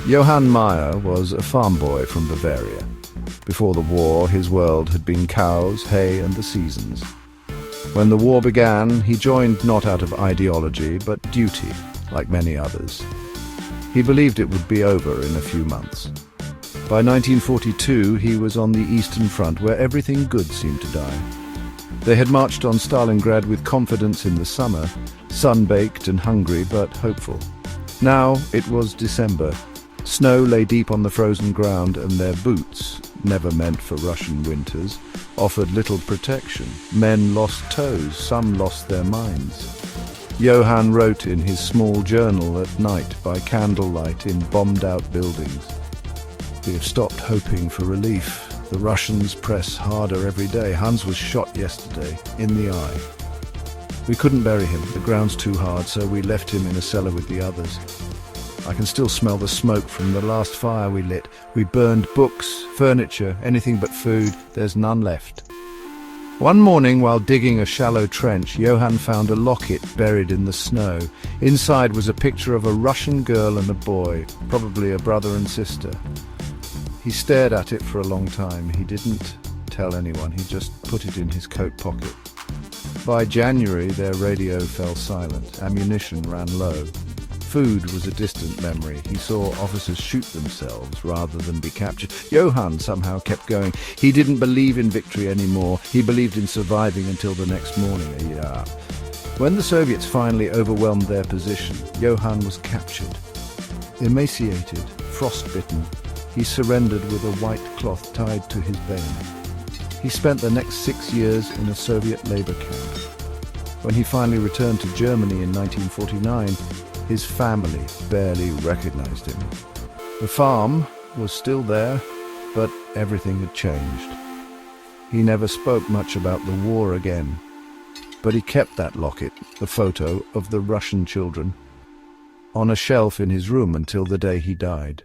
Johann Meyer was a farm boy from Bavaria. Before the war, his world had been cows, hay, and the seasons. When the war began, he joined not out of ideology, but duty, like many others. He believed it would be over in a few months. By 1942, he was on the Eastern Front, where everything good seemed to die. They had marched on Stalingrad with confidence in the summer, sun-baked and hungry, but hopeful. Now it was December. Snow lay deep on the frozen ground, and their boots, never meant for Russian winters, offered little protection. Men lost toes, some lost their minds. Johann wrote in his small journal at night by candlelight in bombed-out buildings. "We have stopped hoping for relief. The Russians press harder every day. Hans was shot yesterday, in the eye. We couldn't bury him, the ground's too hard, so we left him in a cellar with the others. I can still smell the smoke from the last fire we lit. We burned books, furniture, anything but food. There's none left." One morning, while digging a shallow trench, Johann found a locket buried in the snow. Inside was a picture of a Russian girl and a boy, probably a brother and sister. He stared at it for a long time. He didn't tell anyone. He just put it in his coat pocket. By January, their radio fell silent. Ammunition ran low. Food was a distant memory. He saw officers shoot themselves rather than be captured. Johann somehow kept going. He didn't believe in victory anymore. He believed in surviving until the next morning. When the Soviets finally overwhelmed their position, Johann was captured. Emaciated, frostbitten, he surrendered with a white cloth tied to his bayonet. He spent the next 6 years in a Soviet labor camp. When he finally returned to Germany in 1949, his family barely recognized him. The farm was still there, but everything had changed. He never spoke much about the war again, but he kept that locket, the photo of the Russian children, on a shelf in his room until the day he died.